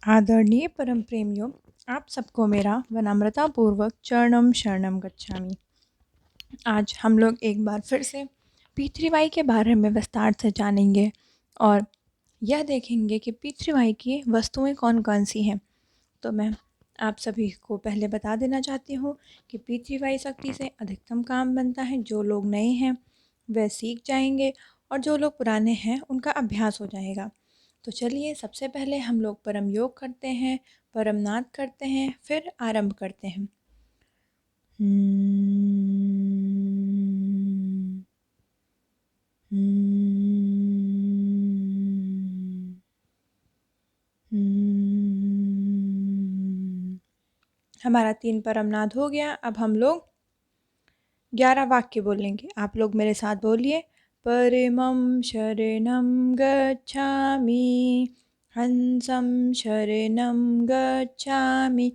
आदरणीय परम प्रेमियों, आप सबको मेरा विनम्रतापूर्वक चरणम शरणम गच्छामि। आज हम लोग एक बार फिर से पी3वाई के बारे में विस्तार से जानेंगे और यह देखेंगे कि पी3वाई की वस्तुएं कौन कौन सी हैं। तो मैं आप सभी को पहले बता देना चाहती हूँ कि पी3वाई शक्ति से अधिकतम काम बनता है। जो लोग नए हैं वह सीख जाएंगे और जो लोग पुराने हैं उनका अभ्यास हो जाएगा। तो चलिए सबसे पहले हम लोग परम योग करते हैं, परम नाद करते हैं, फिर आरंभ करते हैं। हमारा 3 परम नाद हो गया। अब हम लोग 11 वाक्य बोलेंगे। आप लोग मेरे साथ बोलिए। परमं शरणं गच्छामि, हंसं शरणं गच्छामि,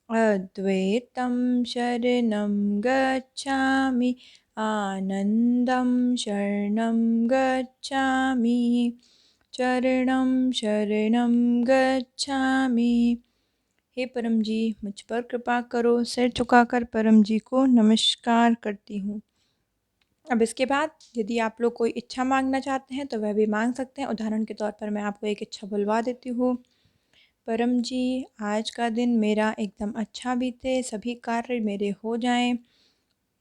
अद्वैतं शरणं गच्छामि, आनन्दं शरणं गच्छामि, चरणं शरणं गच्छामि। हे परम जी, मुझ पर कृपा करो। सिर झुकाकर परम जी को नमस्कार करती हूँ। अब इसके बाद यदि आप लोग कोई इच्छा मांगना चाहते हैं तो वह भी मांग सकते हैं। उदाहरण के तौर पर मैं आपको एक इच्छा बुलवा देती हूँ। परम जी, आज का दिन मेरा एकदम अच्छा बीते, सभी कार्य मेरे हो जाएं।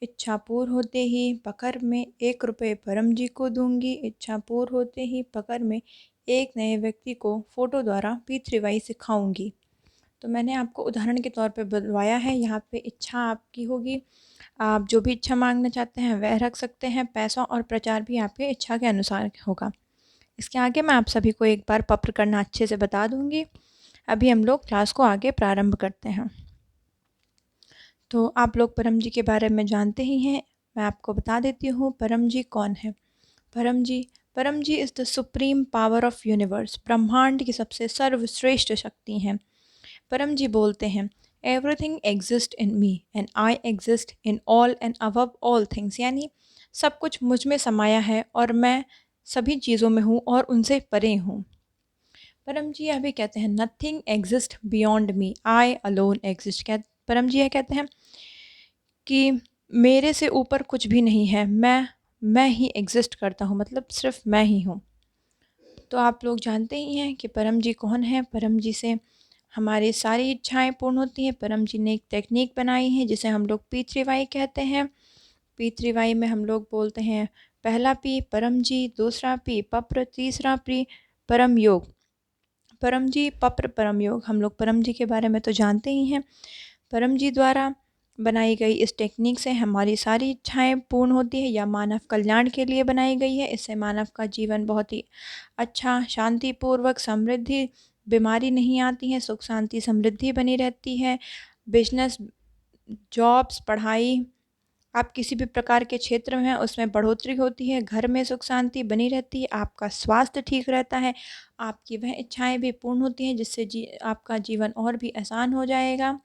इच्छा पूर्ण होते ही पकड़ में 1 रुपये परम जी को दूंगी। इच्छा पूर्ण होते ही पकड़ में एक नए व्यक्ति को फ़ोटो द्वारा पी3वाई सिखाऊंगी। तो मैंने आपको उदाहरण के तौर पे बुलवाया है। यहाँ पे इच्छा आपकी होगी। आप जो भी इच्छा मांगना चाहते हैं वह रख सकते हैं। पैसा और प्रचार भी आपके इच्छा के अनुसार होगा। इसके आगे मैं आप सभी को एक बार पत्र करना अच्छे से बता दूंगी। अभी हम लोग क्लास को आगे प्रारंभ करते हैं। तो आप लोग परम जी के बारे में जानते ही हैं। मैं आपको बता देती हूँ परम जी कौन है। Param ji is the supreme power of universe. ब्रह्मांड की सबसे सर्वश्रेष्ठ शक्ति हैं। परम जी बोलते हैं, everything exist in me and I exist in all and above all things. यानी सब कुछ मुझ में समाया है और मैं सभी चीज़ों में हूँ और उनसे परे हूँ। परम जी यह भी कहते हैं, नथिंग एग्जिस्ट बियॉन्ड मी, आई अलोन एग्जिस्ट। क्या परम जी यह कहते हैं कि मेरे से ऊपर कुछ भी नहीं है, मैं ही एग्जिस्ट करता हूँ, मतलब सिर्फ मैं ही हूँ। तो आप लोग जानते ही हैं कि परम जी कौन है। परम जी से हमारी सारी इच्छाएं पूर्ण होती हैं। परम जी ने एक टेक्निक बनाई है जिसे हम लोग पी3वाई कहते हैं। पी3वाई में हम लोग बोलते हैं, पहला पी परम जी, दूसरा पी पप्र, तीसरा पी परम योग। परम जी, पप्र, परम योग। हम लोग परम जी के बारे में तो जानते ही हैं। परम जी द्वारा बनाई गई इस टेक्निक से हमारी सारी इच्छाएं पूर्ण होती है या मानव कल्याण के लिए बनाई गई है। इससे मानव का जीवन बहुत ही अच्छा, शांतिपूर्वक, समृद्धि, बीमारी नहीं आती है, सुख शांति समृद्धि बनी रहती है। बिजनेस, जॉब्स, पढ़ाई, आप किसी भी प्रकार के क्षेत्र में हैं उसमें बढ़ोतरी होती है। घर में सुख शांति बनी रहती है। आपका स्वास्थ्य ठीक रहता है। आपकी वह इच्छाएं भी पूर्ण होती हैं जिससे आपका जीवन और भी आसान हो जाएगा।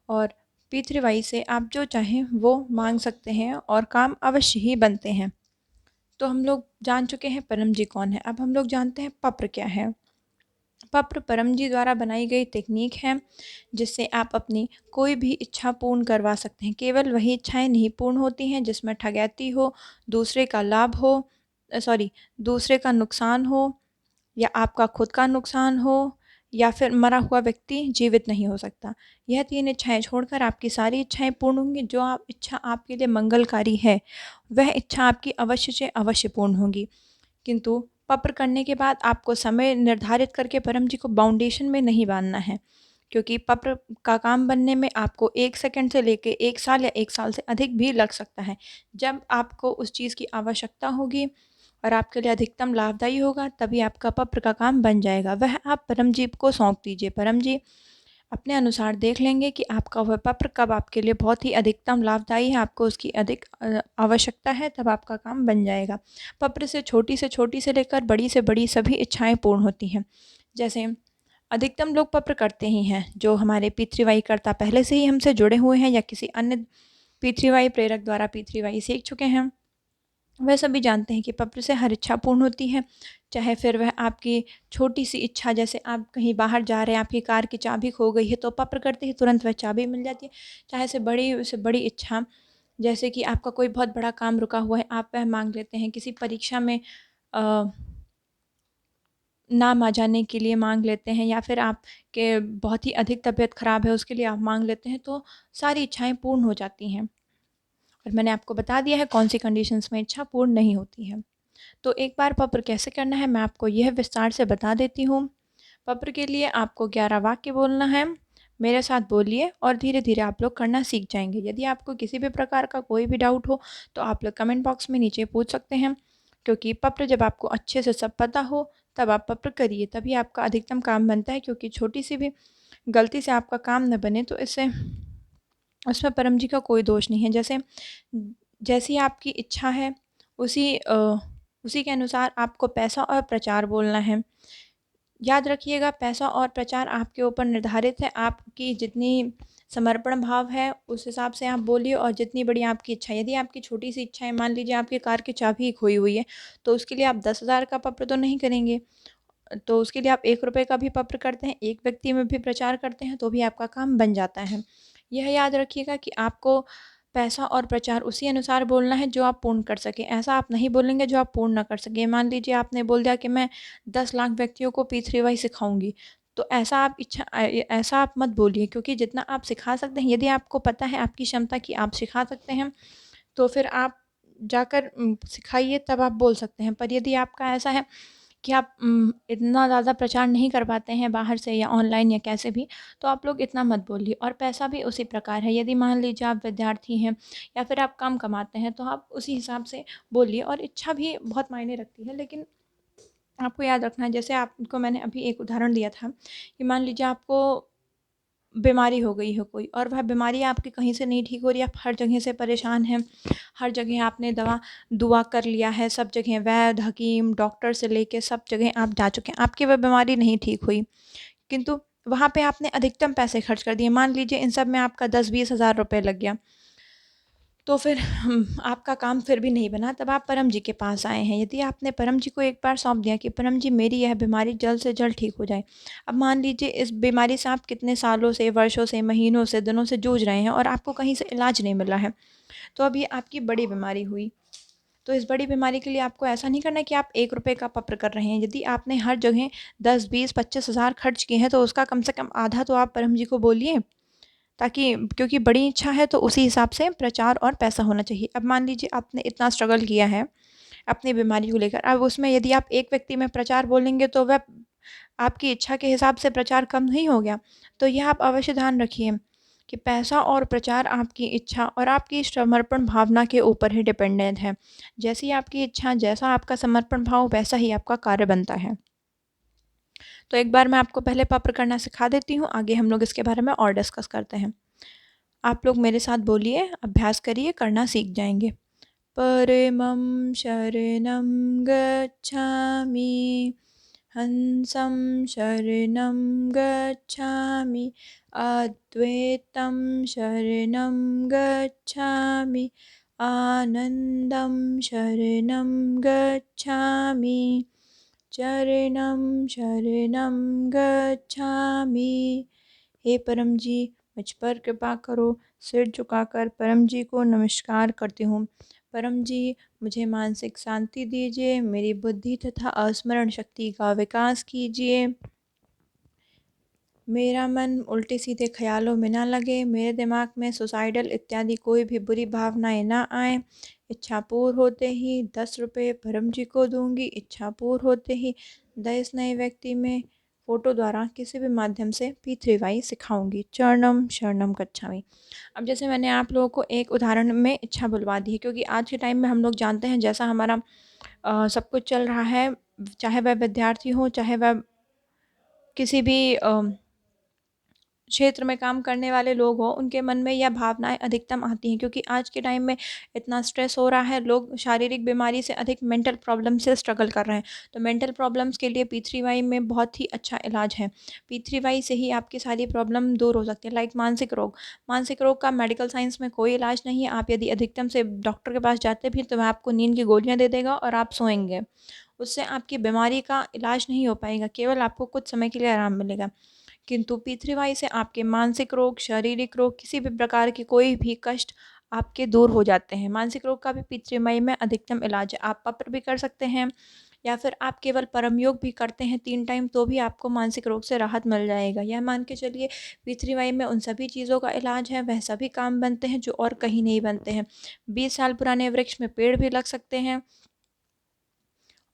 और पी3वाई से आप जो चाहें वो मांग सकते हैं और काम अवश्य ही बनते हैं। तो हम लोग जान चुके हैं परम जी कौन है। अब हम लोग जानते हैं पप्र क्या है। पप्र परम जी द्वारा बनाई गई टेक्निक है जिससे आप अपनी कोई भी इच्छा पूर्ण करवा सकते हैं। केवल वही इच्छाएं नहीं पूर्ण होती हैं जिसमें ठगैती हो, दूसरे का लाभ हो, दूसरे का नुकसान हो, या आपका खुद का नुकसान हो, या फिर मरा हुआ व्यक्ति जीवित नहीं हो सकता। यह 3 इच्छाएं छोड़कर आपकी सारी इच्छाएं पूर्ण होंगी। जो आप इच्छा आपके लिए मंगलकारी है वह इच्छा आपकी अवश्य से अवश्य पूर्ण होगी। किंतु पप्र करने के बाद आपको समय निर्धारित करके परम जी को बाउंडेशन में नहीं बांधना है, क्योंकि पप्र का काम बनने में आपको 1 सेकंड से लेके 1 साल या 1 साल से अधिक भी लग सकता है। जब आपको उस चीज़ की आवश्यकता होगी और आपके लिए अधिकतम लाभदायी होगा तभी आपका पप्र का काम बन जाएगा। वह आप परम जी को सौंप दीजिए। परम जी अपने अनुसार देख लेंगे कि आपका वह पत्र कब आपके लिए बहुत ही अधिकतम लाभदायी है, आपको उसकी अधिक आवश्यकता है, तब आपका काम बन जाएगा। पत्र से छोटी से लेकर बड़ी से बड़ी सभी इच्छाएं पूर्ण होती हैं। जैसे अधिकतम लोग पत्र करते ही हैं जो हमारे पी3वाई कर्ता पहले से ही हमसे जुड़े हुए हैं या किसी अन्य पी3वाई प्रेरक द्वारा पी3वाई सीख चुके हैं। वह सभी जानते हैं कि पत्र से हर इच्छा पूर्ण होती है, चाहे फिर वह आपकी छोटी-सी इच्छा, जैसे आप कहीं बाहर जा रहे हैं, आपकी कार की चाबी खो गई है, तो पत्र करते ही तुरंत वह चाबी मिल जाती है। चाहे से बड़ी इच्छा, जैसे कि आपका कोई बहुत बड़ा काम रुका हुआ है, आप वह माँग लेते हैं। किसी परीक्षा में अ, नाम आ जाने के लिए माँग लेते हैं, या फिर आपके बहुत ही अधिक तबीयत ख़राब है, उसके लिए आप माँग लेते हैं, तो सारी इच्छाएँ पूर्ण हो जाती हैं। और मैंने आपको बता दिया है कौन-सी कंडीशंस में इच्छा पूर्ण नहीं होती है। तो एक बार पत्र कैसे करना है, मैं आपको यह विस्तार से बता देती हूँ। पत्र के लिए आपको 11 वाक्य बोलना है। मेरे साथ बोलिए और धीरे-धीरे आप लोग करना सीख जाएँगे। यदि आपको किसी भी प्रकार का कोई भी डाउट हो, तो आप लोग कमेंट बॉक्स में नीचे पूछ सकते हैं, क्योंकि पत्र जब आपको अच्छे से सब पता हो, तब आप पत्र करिए, तभी आपका अधिकतम काम बनता है, क्योंकि छोटी-सी भी गलती से आपका काम ना बने, तो इससे उसमें परम जी का कोई दोष नहीं है। जैसी आपकी इच्छा है, उसी उसी के अनुसार आपको पैसा और प्रचार बोलना है। याद रखिएगा, पैसा और प्रचार आपके ऊपर निर्धारित है। आपकी जितनी समर्पण भाव है, उस हिसाब से आप बोलिए, और जितनी बड़ी आपकी इच्छा है। यदि आपकी छोटी-सी इच्छा है, मान लीजिए आपकी कार की चाबी ही खोई हुई है, तो उसके लिए आप 10,000 का पत्र तो नहीं करेंगे। तो उसके लिए आप ₹1 का भी पत्र करते हैं, एक व्यक्ति में भी प्रचार करते हैं, तो भी आपका काम बन जाता है। यह याद रखिएगा कि आपको पैसा और प्रचार उसी अनुसार बोलना है जो आप पूर्ण कर सकें। ऐसा आप नहीं बोलेंगे जो आप पूर्ण ना कर सकें। मान लीजिए आपने बोल दिया कि मैं 10 लाख व्यक्तियों को P3Y सिखाऊँगी, तो ऐसा आप मत बोलिए, क्योंकि जितना आप सिखा सकते हैं, यदि आपको पता है आपकी क्षमता कि आप सिखा सकते हैं, तो फिर आप जाकर सिखाइए, तब आप बोल सकते हैं। पर यदि आपका ऐसा है कि आप इतना ज़्यादा प्रचार नहीं कर पाते हैं बाहर से या ऑनलाइन या कैसे भी, तो आप लोग इतना मत बोलिए। और पैसा भी उसी प्रकार है, यदि मान लीजिए आप विद्यार्थी हैं या फिर आप कम कमाते हैं, तो आप उसी हिसाब से बोलिए। और इच्छा भी बहुत मायने रखती है, लेकिन आपको याद रखना है, जैसे आपको मैंने अभी एक उदाहरण दिया था कि मान लीजिए आपको बीमारी हो गई हो कोई, और वह बीमारी आपकी कहीं से नहीं ठीक हो रही है, आप हर जगह से परेशान हैं, हर जगह आपने दुआ कर लिया है, सब जगह वैद्य, हकीम, डॉक्टर से लेके सब जगह आप जा चुके हैं, आपकी वह बीमारी नहीं ठीक हुई, किंतु वहाँ पे आपने अधिकतम पैसे खर्च कर दिए। मान लीजिए इन सब में आपका 10-20 हज़ार रुपए लग गया। तो फिर आपका काम फिर भी नहीं बना, तब आप परम जी के पास आए हैं। यदि आपने परम जी को एक बार सौंप दिया कि परम जी, मेरी यह बीमारी जल्द से जल्द ठीक हो जाए। अब मान लीजिए इस बीमारी से आप कितने सालों से, वर्षों से, महीनों से, दिनों से जूझ रहे हैं और आपको कहीं से इलाज नहीं मिला है। तो अब ये आपकी बड़ी बीमारी हुई। तो इस बड़ी बीमारी के लिए आपको ऐसा नहीं करना है कि आप ₹1 का पत्र कर रहे हैं। यदि आपने हर जगह 10, 20, 25 हज़ार खर्च किए हैं, तो उसका कम से कम आधा तो आप परम जी को बोलिए, ताकि, क्योंकि बड़ी इच्छा है तो उसी हिसाब से प्रचार और पैसा होना चाहिए। अब मान लीजिए आपने इतना स्ट्रगल किया है अपनी बीमारी को लेकर, अब उसमें यदि आप एक व्यक्ति में प्रचार बोलेंगे, तो वह आपकी इच्छा के हिसाब से प्रचार कम नहीं हो गया? तो यह आप अवश्य ध्यान रखिए कि पैसा और प्रचार आपकी इच्छा और आपकी समर्पण भावना के ऊपर ही डिपेंडेंट है। जैसी आपकी इच्छा, जैसा आपका समर्पण भाव, वैसा ही आपका कार्य बनता है। तो एक बार मैं आपको पहले पत्र करना सिखा देती हूँ, आगे हम लोग इसके बारे में और डिस्कस करते हैं। आप लोग मेरे साथ बोलिए, अभ्यास करिए, करना सीख जाएँगे। परमं शरणं गच्छामि, हंसं शरणं गच्छामि, अद्वैतं शरणं गच्छामि, आनन्दं शरणं गच्छामि, चरणं शरणं गच्छामि। हे परम जी, मुझ पर कृपा करो। सिर झुकाकर परम जी को नमस्कार करती हूँ। परम जी, मुझे मानसिक शांति दीजिए, मेरी बुद्धि तथा अस्मरण शक्ति का विकास कीजिए। मेरा मन उल्टे सीधे ख्यालों में ना लगे, मेरे दिमाग में सुसाइडल इत्यादि कोई भी बुरी भावनाएं ना आए। इच्छा पूर्ण होते ही 10 रुपये परम जी को दूंगी। इच्छा पूर्ण होते ही 10 नए व्यक्ति में फ़ोटो द्वारा किसी भी माध्यम से P3Y सिखाऊंगी। चरणम शरणम गच्छामि। अब जैसे मैंने आप लोगों को एक उदाहरण में इच्छा बुलवा दी है, क्योंकि आज के टाइम में हम लोग जानते हैं जैसा हमारा सब कुछ चल रहा है, चाहे वह विद्यार्थी हो, चाहे वह किसी भी क्षेत्र में काम करने वाले लोग हों, उनके मन में यह भावनाएँ अधिकतम आती हैं, क्योंकि आज के टाइम में इतना स्ट्रेस हो रहा है, लोग शारीरिक बीमारी से अधिक मेंटल प्रॉब्लम से स्ट्रगल कर रहे हैं। तो मेंटल प्रॉब्लम्स के लिए P3Y में बहुत ही अच्छा इलाज है। P3Y से ही आपकी सारी प्रॉब्लम दूर हो सकती है। लाइक मानसिक रोग, मानसिक रोग का मेडिकल साइंस में कोई इलाज नहीं है। आप यदि अधिकतम से डॉक्टर के पास जाते भी तो वह आपको नींद की गोलियाँ दे देगा और आप सोएँगे। उससे आपकी बीमारी का इलाज नहीं हो पाएगा, केवल आपको कुछ समय के लिए आराम मिलेगा। किंतु P3Y से आपके मानसिक रोग, शारीरिक रोग, किसी भी प्रकार के कोई भी कष्ट आपके दूर हो जाते हैं। मानसिक रोग का भी P3Y में अधिकतम इलाज है। आप पप्र भी कर सकते हैं या फिर आप केवल परम योग भी करते हैं 3 टाइम, तो भी आपको मानसिक रोग से राहत मिल जाएगा। यह मान के चलिए P3Y में उन सभी चीज़ों का इलाज है, वह सभी काम बनते हैं जो और कहीं नहीं बनते हैं। 20 साल पुराने वृक्ष में पेड़ भी लग सकते हैं।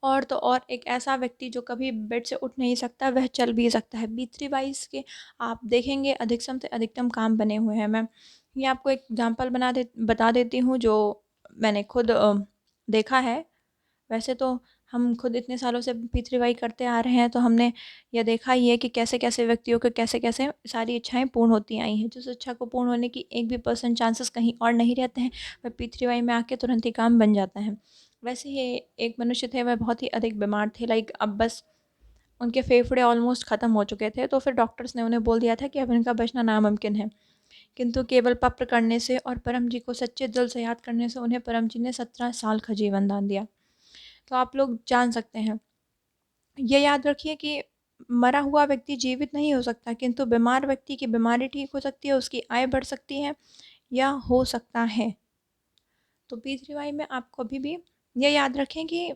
और तो और एक ऐसा व्यक्ति जो कभी बेड से उठ नहीं सकता, वह चल भी सकता है। P3Y के आप देखेंगे अधिकतम से अधिकतम काम बने हुए हैं। मैं ये आपको एक एग्ज़ाम्पल बता देती हूँ जो मैंने खुद देखा है। वैसे तो हम खुद इतने सालों से P3Y करते आ रहे हैं, तो हमने यह देखा ही है कि कैसे-कैसे व्यक्तियों के कैसे-कैसे सारी इच्छाएँ पूर्ण होती आई हैं। जिस इच्छा को पूर्ण होने की 1 भी % चांसेस कहीं और नहीं रहते हैं, वह P3Y में आके तुरंत ही काम बन जाता है। वैसे ही एक मनुष्य थे, वह बहुत ही अधिक बीमार थे, लाइक अब बस उनके फेफड़े ऑलमोस्ट ख़त्म हो चुके थे, तो फिर डॉक्टर्स ने उन्हें बोल दिया था कि अब इनका बचना नामुमकिन है। किंतु केवल पत्र करने से और परम जी को सच्चे दिल से याद करने से उन्हें परम जी ने 17 साल का जीवन दान दिया। तो आप लोग जान सकते हैं। ये याद रखिए कि मरा हुआ व्यक्ति जीवित नहीं हो सकता, किंतु बीमार व्यक्ति की बीमारी ठीक हो सकती है, उसकी आय बढ़ सकती है या हो सकता है। तो P3Y में आप कभी भी ये याद रखें कि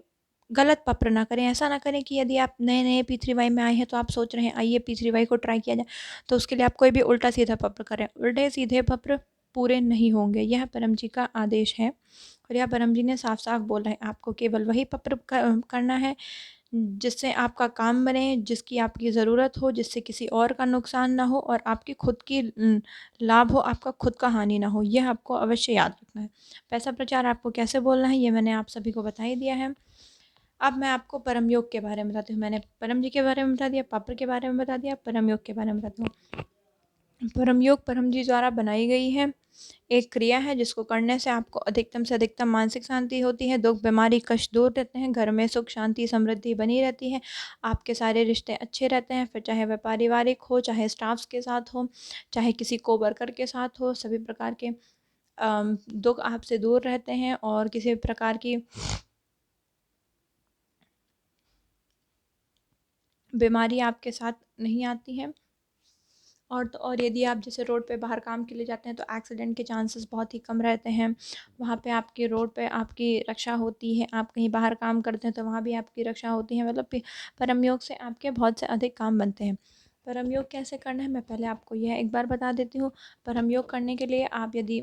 गलत पत्र ना करें। ऐसा ना करें कि यदि आप नए-नए P3Y में आए हैं तो आप सोच रहे हैं आइए P3Y को ट्राई किया जाए, तो उसके लिए आप कोई भी उल्टा-सीधा पत्र करें। उल्टे-सीधे पत्र पूरे नहीं होंगे, यह परम जी का आदेश है और यह परम जी ने साफ-साफ बोला है। आपको केवल वही पत्र करना है जिससे आपका काम बने, जिसकी आपकी ज़रूरत हो, जिससे किसी और का नुकसान ना हो और आपकी खुद की लाभ हो, आपका खुद का हानि ना हो। यह आपको अवश्य याद रखना है। पैसा प्रचार आपको कैसे बोलना है, ये मैंने आप सभी को बता ही दिया है। अब मैं आपको परम योग के बारे में बताती हूँ। मैंने परम जी के बारे में बता दिया, पापड़ के बारे में बता दिया, परम योग के बारे में बताती हूँ। परम योग परम जी द्वारा बनाई गई है, एक क्रिया है जिसको करने से आपको अधिकतम से अधिकतम मानसिक शांति होती है, दुःख, बीमारी, कष्ट दूर रहते हैं, घर में सुख, शांति, समृद्धि बनी रहती है, आपके सारे रिश्ते अच्छे रहते हैं, फिर चाहे वह पारिवारिक हो, चाहे स्टाफ्स के साथ हो, चाहे किसी कोवर्कर के साथ हो, सभी प्रकार के दुःख आपसे दूर रहते हैं और किसी भी प्रकार की बीमारी आपके साथ नहीं आती है। और तो और यदि आप जैसे रोड पे बाहर काम के लिए जाते हैं तो एक्सीडेंट के चांसेस बहुत ही कम रहते हैं। वहाँ पे आपकी रोड पे आपकी रक्षा होती है, आप कहीं बाहर काम करते हैं तो वहाँ भी आपकी रक्षा होती है। मतलब कि परम योग से आपके बहुत से अधिक काम बनते हैं। परम योग कैसे करना है मैं पहले आपको यह एक बार बता देती हूँ। परम योग करने के लिए आप यदि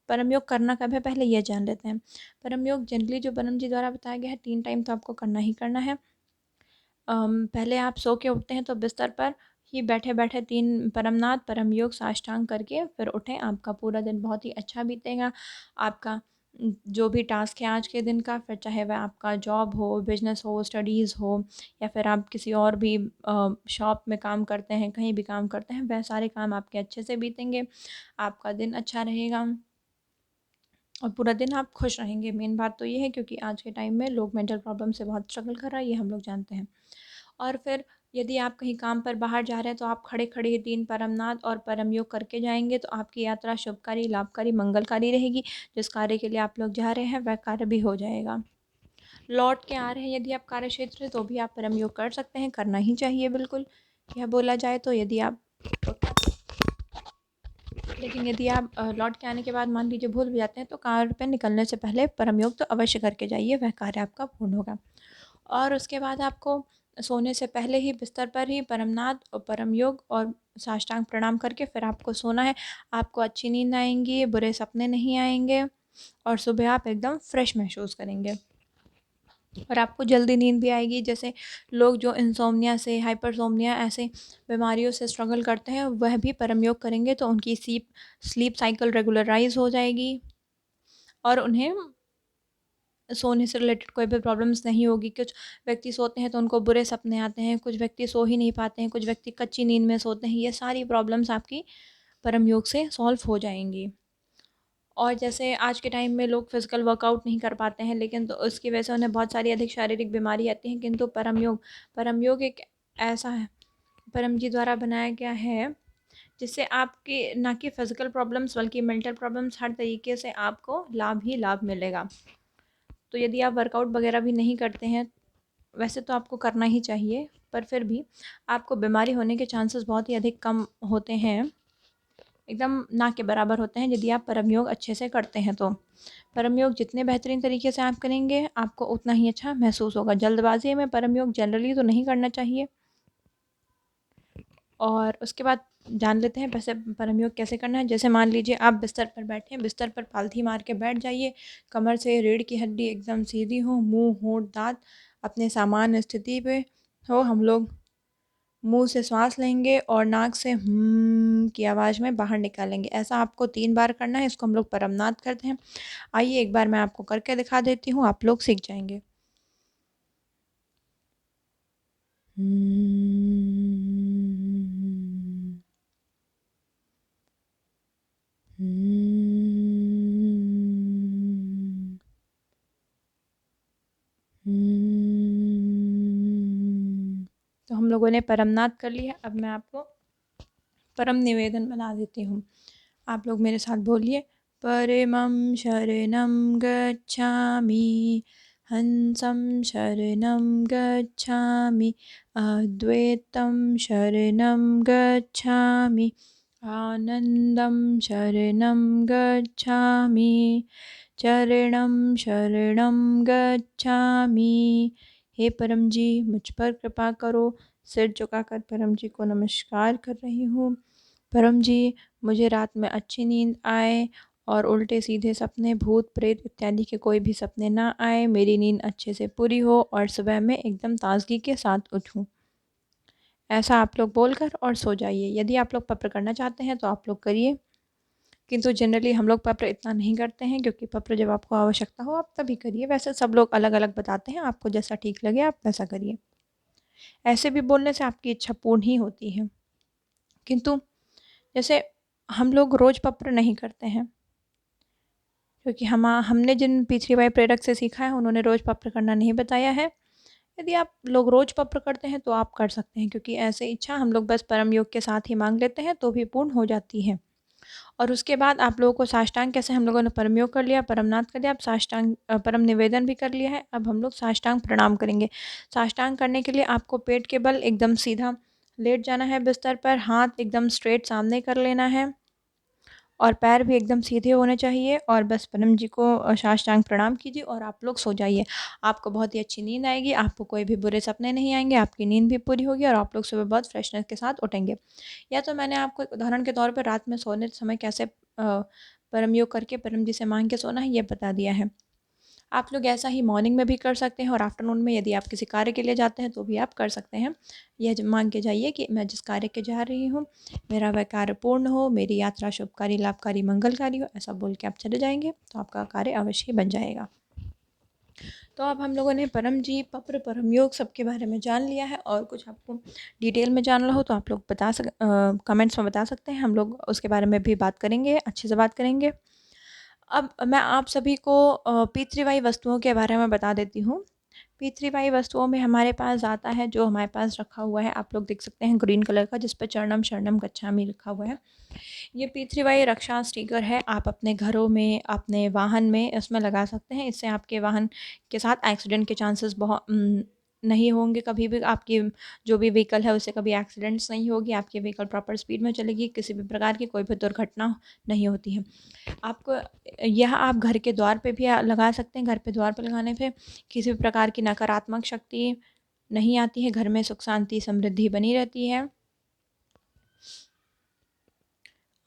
परम योग करना कब है पहले ये जान लेते हैं। परम योग जनरली जो परम जी द्वारा बताया गया है 3 टाइम तो आपको करना ही करना है। पहले आप सो के उठते हैं तो बिस्तर पर ही बैठे-बैठे 3 परमनाद, परम योग, साष्टांग करके फिर उठें। आपका पूरा दिन बहुत ही अच्छा बीतेगा। आपका जो भी टास्क है आज के दिन का, फिर चाहे वह आपका जॉब हो, बिज़नेस हो, स्टडीज़ हो या फिर आप किसी और भी शॉप में काम करते हैं, कहीं भी काम करते हैं, वह सारे काम आपके अच्छे से बीतेंगे। आपका दिन अच्छा रहेगा और पूरा दिन आप खुश रहेंगे। मेन बात तो ये है क्योंकि आज के टाइम में लोग मेंटल प्रॉब्लम से बहुत स्ट्रगल कर रहा है, ये हम लोग जानते हैं। और फिर यदि आप कहीं काम पर बाहर जा रहे हैं तो आप खड़े-खड़े ही 3 परमनाद और परम योग करके जाएँगे तो आपकी यात्रा शुभकारी, लाभकारी, मंगलकारी रहेगी। जिस कार्य के लिए आप लोग जा रहे हैं वह कार्य भी हो जाएगा। लौट के आ रहे हैं यदि आप कार्यक्षेत्र से तो भी आप परम योग कर सकते हैं, करना ही चाहिए बिल्कुल। यह बोला जाए तो यदि आप लेकिन यदि आप लौट के आने के बाद मान लीजिए भूल भी जाते हैं तो कार पे निकलने से पहले परम योग तो अवश्य करके जाइए, वह कार्य आपका पूर्ण होगा। और उसके बाद आपको सोने से पहले ही बिस्तर पर ही परमनाद और परम योग और साष्टांग प्रणाम करके फिर आपको सोना है। आपको अच्छी नींद आएँगी, बुरे सपने नहीं आएँगे और सुबह आप एकदम फ्रेश महसूस करेंगे। और आपको जल्दी नींद भी आएगी। जैसे लोग जो इनसोम्निया से, हाइपरसोम्निया ऐसे बीमारियों से स्ट्रगल करते हैं, वह भी परम योग करेंगे तो उनकी स्लीप साइकिल रेगुलराइज़ हो जाएगी और उन्हें सोने से रिलेटेड कोई भी प्रॉब्लम्स नहीं होगी। कुछ व्यक्ति सोते हैं तो उनको बुरे सपने आते हैं, कुछ व्यक्ति सो ही नहीं पाते हैं, कुछ व्यक्ति कच्ची नींद में सोते हैं। ये सारी प्रॉब्लम्स आपकी परम योग से सॉल्व हो जाएंगी। और जैसे आज के टाइम में लोग फिज़िकल वर्कआउट नहीं कर पाते हैं, लेकिन तो उसकी वजह से उन्हें बहुत सारी अधिक शारीरिक बीमारी आती हैं, किंतु परम योग एक ऐसा है, परम जी द्वारा बनाया गया है, जिससे आपकी ना कि फिज़िकल प्रॉब्लम्स बल्कि मेंटल प्रॉब्लम्स हर तरीके से आपको लाभ ही लाभ मिलेगा। तो यदि आप वर्कआउट वगैरह भी नहीं करते हैं, वैसे तो आपको करना ही चाहिए, पर फिर भी आपको बीमारी होने के चांसेस बहुत ही अधिक कम होते हैं, एकदम ना के बराबर होते हैं, यदि आप परम योग अच्छे से करते हैं तो। परम योग जितने बेहतरीन तरीके से आप करेंगे, आपको उतना ही अच्छा महसूस होगा। जल्दबाज़ी में परम योग जनरली तो नहीं करना चाहिए। और उसके बाद जान लेते हैं वैसे परम योग कैसे करना है। जैसे मान लीजिए आप बिस्तर पर बैठे हैं, बिस्तर पर पालथी मार के बैठ जाइए, कमर से रीढ़ की हड्डी एकदम सीधी हो, मुंह होंठ दांत अपने सामान्य स्थिति पे हो। हम लोग मुंह से श्वास लेंगे और नाक से की आवाज़ में बाहर निकालेंगे। ऐसा आपको 3 बार करना है। इसको हम लोग परमनाद करते हैं। आइए एक बार मैं आपको करके दिखा देती हूँ, आप लोग सीख जाएंगे। तो हम लोगों ने परमनाद कर लिया। अब मैं आपको परम निवेदन बना देती हूँ। आप लोग मेरे साथ बोलिए। परमं शरणं गच्छामि, हंसं शरणं गच्छामि, अद्वैतं शरणं गच्छामि, आनंदं शरणं गच्छामि, चरणं शरणं गच्छामि। हे परम जी, मुझ पर कृपा करो। सिर झुकाकर परम जी को नमस्कार कर रही हूँ। परम जी, मुझे रात में अच्छी नींद आए और उल्टे सीधे सपने, भूत प्रेत इत्यादि के कोई भी सपने ना आए। मेरी नींद अच्छे से पूरी हो और सुबह में एकदम ताजगी के साथ उठूँ। ऐसा आप लोग बोलकर और सो जाइए। यदि आप लोग पप्र करना चाहते हैं तो आप लोग करिए, किंतु जनरली हम लोग पप्र इतना नहीं करते हैं, क्योंकि पप्र जब आपको आवश्यकता हो आप तभी करिए। वैसे सब लोग अलग अलग बताते हैं, आपको जैसा ठीक लगे आप वैसा करिए। ऐसे भी बोलने से आपकी इच्छा पूर्ण ही होती है। किंतु जैसे हम लोग रोज़ पप्र नहीं करते हैं, क्योंकि हमने जिन पी3वाई प्रेरक से सीखा है उन्होंने रोज़ पप्र करना नहीं बताया है। यदि आप लोग रोज़ पप्र करते हैं तो आप कर सकते हैं, क्योंकि ऐसे इच्छा हम लोग बस परम योग के साथ ही मांग लेते हैं तो भी पूर्ण हो जाती है। और उसके बाद आप लोगों को साष्टांग, कैसे हम लोगों ने परम योग कर लिया, परमनाद कर लिया, अब साष्टांग परम निवेदन भी कर लिया है। अब हम लोग साष्टांग प्रणाम करेंगे। साष्टांग करने के लिए आपको पेट के बल एकदम सीधा लेट जाना है बिस्तर पर, हाथ एकदम स्ट्रेट सामने कर लेना है और पैर भी एकदम सीधे होने चाहिए, और बस परम जी को साष्टांग प्रणाम कीजिए और आप लोग सो जाइए। आपको बहुत ही अच्छी नींद आएगी, आपको कोई भी बुरे सपने नहीं आएंगे, आपकी नींद भी पूरी होगी और आप लोग सुबह बहुत फ्रेशनेस के साथ उठेंगे। या तो मैंने आपको एक उदाहरण के तौर पर रात में सोने समय कैसे परम योग करके परम जी से मांग के सोना है ये बता दिया है। आप लोग ऐसा ही मॉर्निंग में भी कर सकते हैं और आफ्टरनून में यदि आप किसी कार्य के लिए जाते हैं तो भी आप कर सकते हैं। यह मांग के जाइए कि मैं जिस कार्य के जा रही हूँ मेरा वह कार्य पूर्ण हो, मेरी यात्रा शुभकारी लाभकारी मंगलकारी हो, ऐसा बोल के आप चले जाएंगे तो आपका कार्य अवश्य ही बन जाएगा। तो अब हम लोगों ने परम जी, पप्र, परम योग सबके बारे में जान लिया है, और कुछ आपको डिटेल में जानना हो तो आप लोग कमेंट्स में बता सकते हैं। हम लोग उसके बारे में भी बात करेंगे, अच्छे से बात करेंगे। अब मैं आप सभी को पी3वाई वस्तुओं के बारे में बता देती हूँ। पी3वाई वस्तुओं में हमारे पास आता है, जो हमारे पास रखा हुआ है, आप लोग देख सकते हैं ग्रीन कलर का, जिस पर चरणम शरणम गच्छामि लिखा हुआ है। ये पी3वाई रक्षा स्टिकर है। आप अपने घरों में, अपने वाहन में इसमें लगा सकते हैं। इससे आपके वाहन के साथ एक्सीडेंट के चांसेस बहुत नहीं होंगे। कभी भी आपकी जो भी व्हीकल है उससे कभी एक्सीडेंट्स नहीं होगी, आपकी व्हीकल प्रॉपर स्पीड में चलेगी, किसी भी प्रकार की कोई भी दुर्घटना नहीं होती है। आपको यह आप घर के द्वार पे भी लगा सकते हैं। घर पे द्वार पे लगाने पे किसी भी प्रकार की नकारात्मक शक्ति नहीं आती है, घर में सुख शांति समृद्धि बनी रहती है।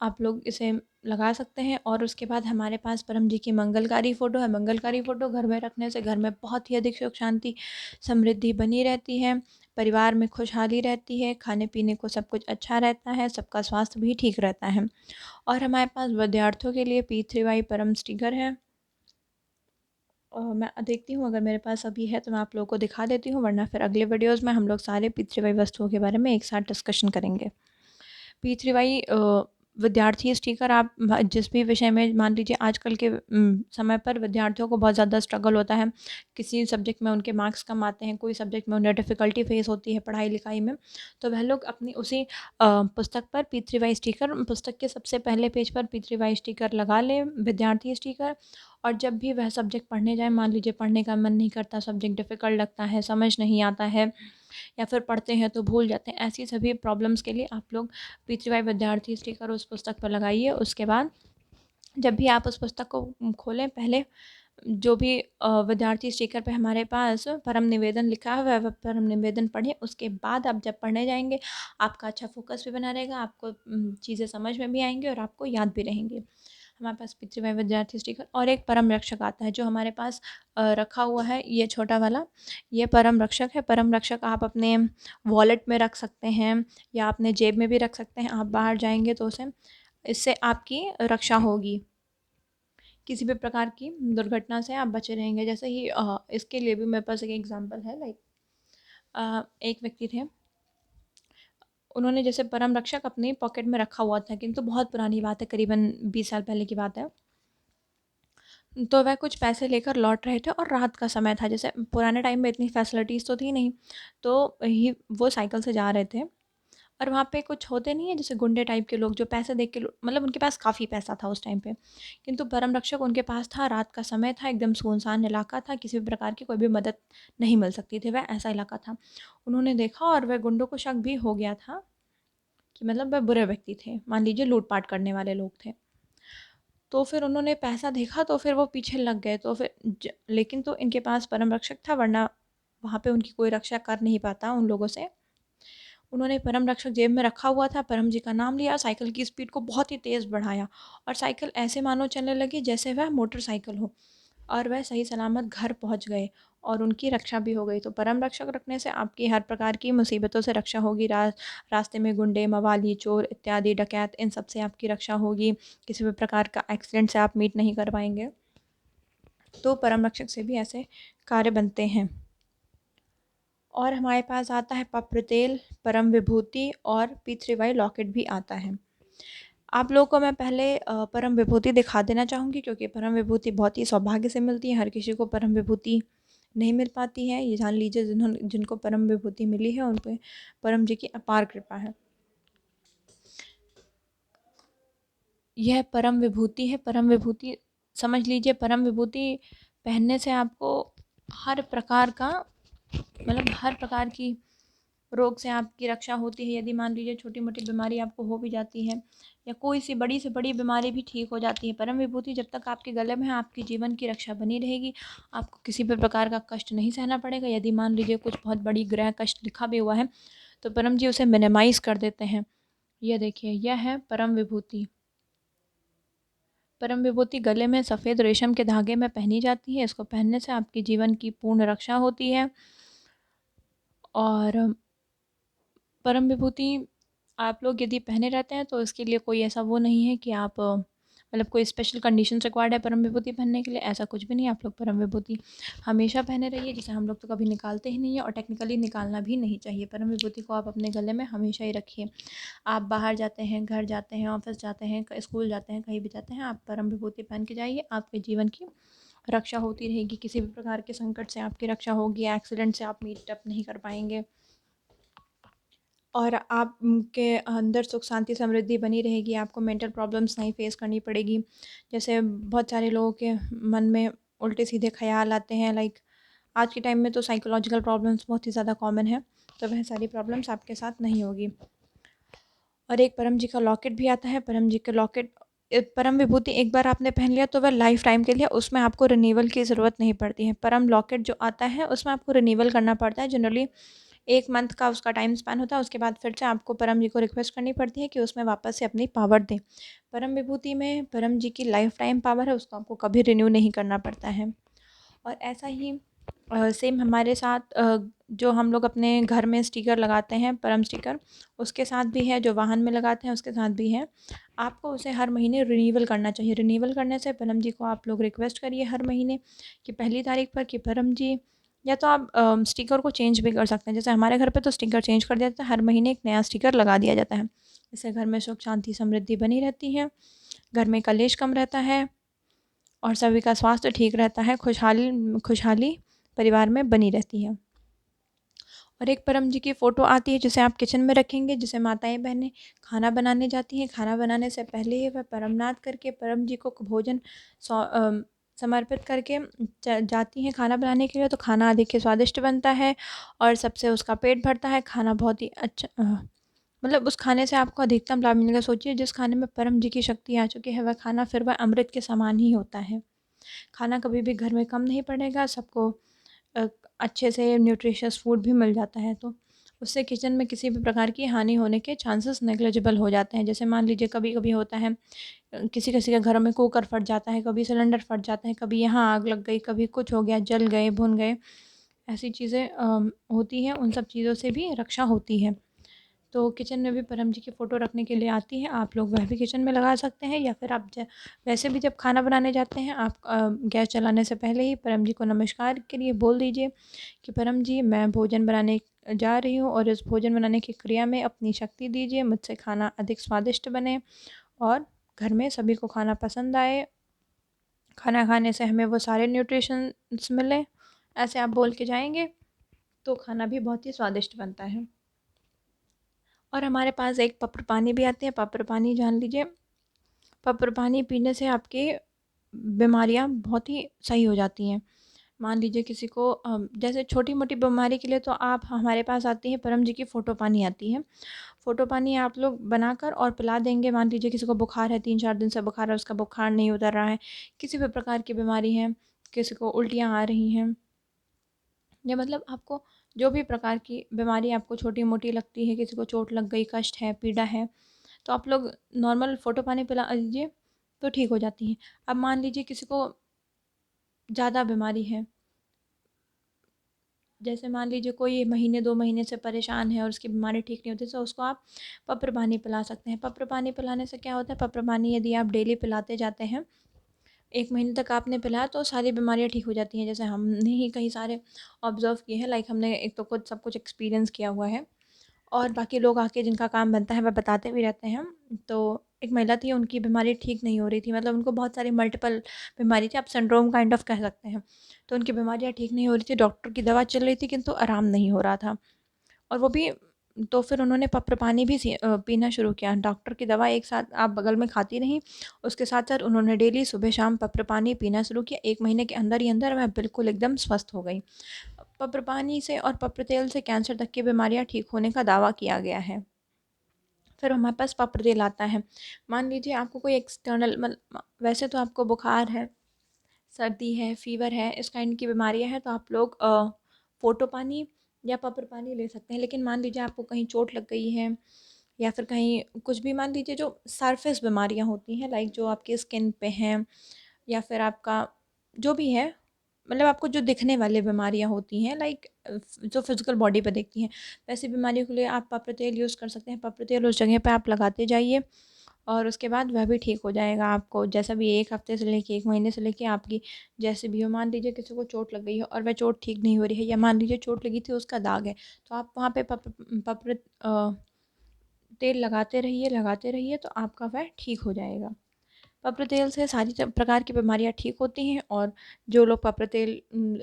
आप लोग इसे लगा सकते हैं। और उसके बाद हमारे पास परम जी की मंगलकारी फ़ोटो है। मंगलकारी फ़ोटो घर में रखने से घर में बहुत ही अधिक सुख शांति समृद्धि बनी रहती है, परिवार में खुशहाली रहती है, खाने पीने को सब कुछ अच्छा रहता है, सबका स्वास्थ्य भी ठीक रहता है। और हमारे पास विद्यार्थियों के लिए पी3वाई परम स्टिकर है। मैं देखती हूँ अगर मेरे पास अभी है तो मैं आप लोगों को दिखा देती हूँ, वरना फिर अगले वीडियोज़ में हम लोग सारे पितृवाई वस्तुओं के बारे में एक साथ डिस्कशन करेंगे। पितृवाई विद्यार्थी स्टिकर आप जिस भी विषय में मान लीजिए आजकल के समय पर विद्यार्थियों को बहुत ज़्यादा स्ट्रगल होता है, किसी सब्जेक्ट में उनके मार्क्स कम आते हैं, कोई सब्जेक्ट में उन्हें डिफ़िकल्टी फेस होती है पढ़ाई लिखाई में, तो वह लोग अपनी उसी पुस्तक पर पितृवाई स्टिकर, पुस्तक के सबसे पहले पेज पर पितृवाई स्टिकर लगा लें, विद्यार्थी स्टिकर। और जब भी वह सब्जेक्ट पढ़ने जाए, मान लीजिए पढ़ने का मन नहीं करता, सब्जेक्ट डिफ़िकल्ट लगता है, समझ नहीं आता है, या फिर पढ़ते हैं तो भूल जाते हैं, ऐसी सभी प्रॉब्लम्स के लिए आप लोग पितृवाई विद्यार्थी स्टिकर उस पुस्तक पर लगाइए। उसके बाद जब भी आप उस पुस्तक को खोलें, पहले जो भी विद्यार्थी स्टिकर पे हमारे पास परम निवेदन लिखा है वह परम निवेदन पढ़ें। उसके बाद आप जब पढ़ने जाएंगे आपका अच्छा फोकस भी बना रहेगा, आपको चीज़ें समझ में भी आएंगी और आपको याद भी रहेंगी। हमारे पास पितृवाई विद्यार्थी स्टिकर और एक परम रक्षक आता है जो हमारे पास रखा हुआ है, ये छोटा वाला, ये परम रक्षक है। परम रक्षक आप अपने वॉलेट में रख सकते हैं या अपने जेब में भी रख सकते हैं। आप बाहर जाएंगे तो उसे इससे आपकी रक्षा होगी, किसी भी प्रकार की दुर्घटना से आप बचे रहेंगे। जैसे ही इसके लिए भी मेरे पास एक एग्जांपल है, लाइक एक व्यक्ति थे, उन्होंने जैसे परम रक्षक अपनी पॉकेट में रखा हुआ था, किंतु बहुत पुरानी बात है, करीबन 20 साल पहले की बात है। तो वह कुछ पैसे लेकर लौट रहे थे और रात का समय था, जैसे पुराने टाइम में इतनी फैसिलिटीज़ तो थी नहीं, तो ही वो साइकिल से जा रहे थे और वहाँ पे कुछ होते नहीं है जैसे गुंडे टाइप के लोग जो पैसे देख के मतलब उनके पास काफ़ी पैसा था उस टाइम पे, किंतु परम रक्षक उनके पास था, रात का समय था, एकदम सुनसान इलाका था, किसी भी प्रकार की कोई भी मदद नहीं मिल सकती थी, वह ऐसा इलाका था। उन्होंने देखा और वह गुंडों को शक भी हो गया था कि मतलब वह बुरे व्यक्ति थे, मान लीजिए लूटपाट करने वाले लोग थे। तो फिर उन्होंने पैसा देखा तो फिर वो पीछे लग गए, तो फिर लेकिन तो इनके पास परम रक्षक था, वरना वहाँ पे उनकी कोई रक्षा कर नहीं पाता उन लोगों से। उन्होंने परम रक्षक जेब में रखा हुआ था, परम जी का नाम लिया, साइकिल की स्पीड को बहुत ही तेज़ बढ़ाया और साइकिल ऐसे मानो चलने लगी जैसे वह मोटरसाइकिल हो, और वह सही सलामत घर पहुंच गए और उनकी रक्षा भी हो गई। तो परम रक्षक रखने से आपकी हर प्रकार की मुसीबतों से रक्षा होगी। रास्ते में गुंडे, मवाली, चोर इत्यादि, डकैत, इन सब से आपकी रक्षा होगी। किसी भी प्रकार का एक्सीडेंट से आप मीट नहीं कर पाएंगे। तो परम रक्षक से भी ऐसे कार्य बनते हैं। और हमारे पास आता है पप्र तेल, परम विभूति और पितृवाई लॉकेट भी आता है। आप लोगों को मैं पहले परम विभूति दिखा देना चाहूँगी, क्योंकि परम विभूति बहुत ही सौभाग्य से मिलती है, हर किसी को परम विभूति नहीं मिल पाती है। ये जान लीजिए जिनको परम विभूति मिली है उन पे परम जी की अपार कृपा है। यह परम विभूति है। परम विभूति समझ लीजिए, परम विभूति पहनने से आपको हर प्रकार का मतलब हर प्रकार की रोग से आपकी रक्षा होती है। यदि मान लीजिए छोटी मोटी बीमारी आपको हो भी जाती है या कोई सी बड़ी से बड़ी बीमारी भी ठीक हो जाती है, परम विभूति जब तक आपके गले में है आपकी जीवन की रक्षा बनी रहेगी। आपको किसी भी प्रकार का कष्ट नहीं सहना पड़ेगा। यदि मान लीजिए कुछ बहुत बड़ी ग्रह कष्ट लिखा भी हुआ है तो परम जी उसे मिनिमाइज़ कर देते हैं। यह देखिए, यह है परम विभूति। परम विभूति गले में सफ़ेद रेशम के धागे में पहनी जाती है। इसको पहनने से आपकी जीवन की पूर्ण रक्षा होती है। और परम विभूति आप लोग यदि पहने रहते हैं तो इसके लिए कोई ऐसा वो नहीं है कि आप मतलब कोई स्पेशल कंडीशंस रिक्वायर्ड है परम विभूति पहनने के लिए, ऐसा कुछ भी नहीं है। आप लोग परम विभूति हमेशा पहने रहिए, जैसे हम लोग तो कभी निकालते ही नहीं है और टेक्निकली निकालना भी नहीं चाहिए। परम विभूति को आप अपने गले में हमेशा ही रखिए। आप बाहर जाते हैं, घर जाते हैं, ऑफिस जाते हैं, स्कूल जाते हैं, कहीं भी जाते हैं, आप परम विभूति पहन के जाइए। आपके जीवन की रक्षा होती रहेगी, किसी भी प्रकार के संकट से आपकी रक्षा होगी, एक्सीडेंट से आप मीट अप नहीं कर पाएंगे और आपके अंदर सुख शांति समृद्धि बनी रहेगी। आपको मेंटल प्रॉब्लम्स नहीं फेस करनी पड़ेगी। जैसे बहुत सारे लोगों के मन में उल्टे सीधे ख्याल आते हैं, लाइक आज के टाइम में तो साइकोलॉजिकल प्रॉब्लम्स बहुत ही ज़्यादा कॉमन है, तो वह सारी प्रॉब्लम्स आपके साथ नहीं होगी। और एक परम जी का लॉकेट भी आता है। परम जी के लॉकेट परम विभूति एक बार आपने पहन लिया तो वह लाइफ टाइम के लिए, उसमें आपको रिन्यूअल की ज़रूरत नहीं पड़ती है। परम लॉकेट जो आता है उसमें आपको रिन्यूअल करना पड़ता है। जनरली 1 मंथ का उसका टाइम स्पैन होता है, उसके बाद फिर से आपको परम जी को रिक्वेस्ट करनी पड़ती है कि उसमें वापस से अपनी पावर दें। परम विभूति में परम जी की लाइफ टाइम पावर है, उसको आपको कभी रिन्यू नहीं करना पड़ता है। और ऐसा ही सेम हमारे साथ जो हम लोग अपने घर में स्टिकर लगाते हैं परम स्टिकर, उसके साथ भी है, जो वाहन में लगाते हैं उसके साथ भी है। आपको उसे हर महीने रिन्यूअल करना चाहिए। रिन्यूअल करने से परम जी को आप लोग रिक्वेस्ट करिए हर महीने कि पहली तारीख पर कि परम जी, या तो आप स्टिकर को चेंज भी कर सकते हैं। जैसे हमारे घर पे तो स्टिकर चेंज कर दिया जाता है, हर महीने एक नया स्टिकर लगा दिया जाता है। इससे घर में सुख शांति समृद्धि बनी रहती है, घर में कलेश कम रहता है और सभी का स्वास्थ्य ठीक रहता है, खुशहाली खुशहाली परिवार में बनी रहती है। और एक परम जी की फ़ोटो आती है जिसे आप किचन में रखेंगे, जिसे माताएं बहनें खाना बनाने जाती हैं। खाना बनाने से पहले ही वह परमनाद करके परम जी को भोजन समर्पित करके जाती हैं खाना बनाने के लिए। तो खाना देखिए स्वादिष्ट बनता है और सबसे उसका पेट भरता है। खाना बहुत ही अच्छा मतलब उस खाने से आपको अधिकतम लाभ मिलेगा। सोचिए जिस खाने में परम जी की शक्ति आ चुकी है, वह खाना फिर वह अमृत के समान ही होता है। खाना कभी भी घर में कम नहीं पड़ेगा, सबको अ, अच्छे से न्यूट्रिशियस फूड भी मिल जाता है। तो उससे किचन में किसी भी प्रकार की हानि होने के चांसेस नेग्लिजिबल हो जाते हैं। जैसे मान लीजिए कभी-कभी होता है किसी-किसी के घरों में कुकर फट जाता है, कभी सिलेंडर फट जाता है, कभी यहाँ आग लग गई, कभी कुछ हो गया, जल गए, भुन गए, ऐसी चीज़ें होती हैं। उन सब चीज़ों से भी रक्षा होती है। तो किचन में भी परम जी की फ़ोटो रखने के लिए आती है, आप लोग वह भी किचन में लगा सकते हैं। या फिर आप वैसे भी जब खाना बनाने जाते हैं, आप गैस चलाने से पहले ही परम जी को नमस्कार के लिए बोल दीजिए कि परम जी, मैं भोजन बनाने जा रही हूँ और इस भोजन बनाने की क्रिया में अपनी शक्ति दीजिए, मुझसे खाना अधिक स्वादिष्ट बने और घर में सभी को खाना पसंद आए। खाना खाने से हमें वो सारे न्यूट्रिशंस मिलें, ऐसे आप बोल के जाएंगे तो खाना भी बहुत ही स्वादिष्ट बनता है। और हमारे पास एक पप्र पानी भी आती है। पप्र पानी जान लीजिए, पप्र पानी पीने से आपकी बीमारियां बहुत ही सही हो जाती हैं। मान लीजिए किसी को जैसे छोटी मोटी बीमारी के लिए तो आप हमारे पास आती है परम जी की फ़ोटो पानी आती है। फ़ोटो पानी आप लोग बनाकर और पिला देंगे। मान लीजिए किसी को बुखार है, 3-4 दिन से बुखार है, उसका बुखार नहीं उतर रहा है, किसी भी प्रकार की बीमारी है, किसी को उल्टियाँ आ रही हैं, या मतलब आपको जो भी प्रकार की बीमारी आपको छोटी मोटी लगती है, किसी को चोट लग गई, कष्ट है, पीड़ा है, तो आप लोग नॉर्मल फ़ोटो पानी पिला दीजिए तो ठीक हो जाती हैं। अब मान लीजिए किसी को ज़्यादा बीमारी है, जैसे मान लीजिए कोई महीने 2 महीने से परेशान है और उसकी बीमारी ठीक नहीं होती, तो उसको आप पप्र पानी पिला सकते हैं। पप्र पानी पिलाने से क्या होता है, पप्र पानी यदि आप डेली पिलाते जाते हैं, 1 महीने तक आपने पिलाया तो सारी बीमारियाँ ठीक हो जाती हैं। जैसे हमने ही कई सारे ऑब्ज़र्व किए हैं, लाइक हमने एक तो खुद सब कुछ एक्सपीरियंस किया हुआ है और बाकी लोग आके जिनका काम बनता है वह बताते भी रहते हैं। तो एक महिला थी, उनकी बीमारी ठीक नहीं हो रही थी, मतलब उनको बहुत सारी मल्टीपल बीमारी थी, आप सिंड्रोम काइंड ऑफ कह सकते हैं। तो उनकी बीमारियाँ ठीक नहीं हो रही थी, डॉक्टर की दवा चल रही थी किंतु आराम नहीं हो रहा था। और वो भी, तो फिर उन्होंने पप्र पानी भी पीना शुरू किया। डॉक्टर की दवा एक साथ आप बगल में खाती रहीं, उसके साथ-साथ उन्होंने डेली सुबह-शाम पप्र पानी पीना शुरू किया। 1 महीने के अंदर ही अंदर वह बिल्कुल एकदम स्वस्थ हो गई। पप्र पानी से और पप्र तेल से कैंसर तक की बीमारियाँ ठीक होने का दावा किया गया है। फिर हमारे पास पप्र तेल आता है। मान लीजिए आपको कोई एक्सटर्नल वैसे तो आपको बुखार है, सर्दी है, फ़ीवर है, इस काइंड की बीमारियाँ हैं, तो आप लोग फ़ोटो पानी या पप्र पानी ले सकते हैं। लेकिन मान लीजिए आपको कहीं चोट लग गई है या फिर कहीं कुछ भी, मान लीजिए जो सरफेस बीमारियाँ होती हैं, लाइक जो आपकी स्किन पे हैं या फिर आपका जो भी है, मतलब आपको जो दिखने वाली बीमारियाँ होती हैं, लाइक जो फिज़िकल बॉडी पे दिखती हैं, वैसी बीमारियों के लिए आप पप्र तेल यूज़ कर सकते हैं। पप्र तेल उस जगह पे आप लगाते जाइए और उसके बाद वह भी ठीक हो जाएगा। आपको जैसा भी 1 हफ़्ते से लेके 1 महीने से लेके आपकी जैसे भी हो, मान लीजिए किसी को चोट लग गई है और वह चोट ठीक नहीं हो रही है, या मान लीजिए चोट लगी थी उसका दाग है, तो आप वहाँ पे पप्र तेल लगाते रहिए तो आपका वह ठीक हो जाएगा। पप्र तेल से सारी प्रकार की बीमारियाँ ठीक होती हैं। और जो लोग पप्र तेल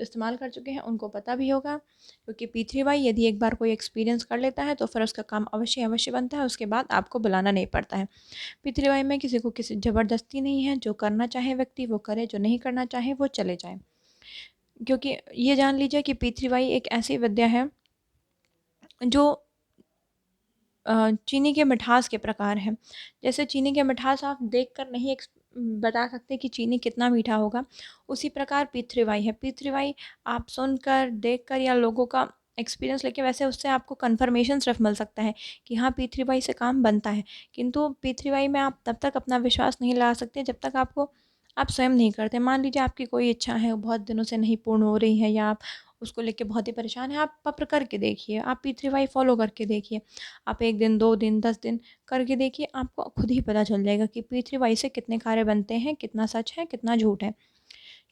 इस्तेमाल कर चुके हैं उनको पता भी होगा, क्योंकि P3Y यदि एक बार कोई एक्सपीरियंस कर लेता है तो फिर उसका काम अवश्य अवश्य बनता है, उसके बाद आपको बुलाना नहीं पड़ता है। P3Y में किसी को किसी ज़बरदस्ती नहीं है, जो करना चाहे व्यक्ति वो करे, जो नहीं करना चाहे वो चले जाए। क्योंकि ये जान लीजिए कि P3Y एक ऐसी विद्या है जो चीनी के मिठास के प्रकार है। जैसे चीनी के मिठास आप देखकर नहीं बता सकते कि चीनी कितना मीठा होगा, उसी प्रकार P3Y है। P3Y आप सुनकर, देखकर या लोगों का एक्सपीरियंस लेके, वैसे उससे आपको कन्फर्मेशन सिर्फ मिल सकता है कि हाँ P3Y से काम बनता है। किंतु P3Y में आप तब तक अपना विश्वास नहीं लगा सकते जब तक आपको आप स्वयं नहीं करते। मान लीजिए आपकी कोई इच्छा है, बहुत दिनों से नहीं पूर्ण हो रही है, या आप उसको लेके बहुत ही परेशान हैं, आप पत्र करके देखिए, आप P3Y फ़ॉलो करके देखिए। आप 1 दिन, 2 दिन, 10 दिन करके देखिए, आपको खुद ही पता चल जाएगा कि P3Y से कितने कार्य बनते हैं, कितना सच है, कितना झूठ है।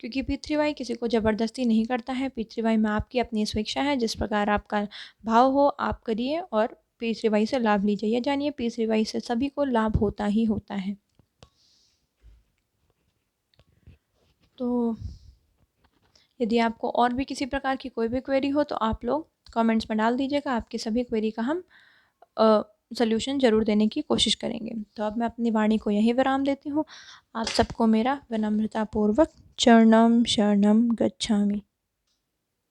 क्योंकि P3Y किसी को ज़बरदस्ती नहीं करता है। P3Y में आपकी अपनी स्वेच्छा है, जिस प्रकार आपका भाव हो आप करिए और P3Y से लाभ लीजिए। या जानिए P3Y से सभी को लाभ होता ही होता है। तो यदि आपको और भी किसी प्रकार की कोई भी क्वेरी हो तो आप लोग कमेंट्स में डाल दीजिएगा। आपकी सभी क्वेरी का हम सॉल्यूशन ज़रूर देने की कोशिश करेंगे। तो अब मैं अपनी वाणी को यहीं विराम देती हूँ। आप सबको मेरा विनम्रतापूर्वक चरणम शरणम गच्छामि।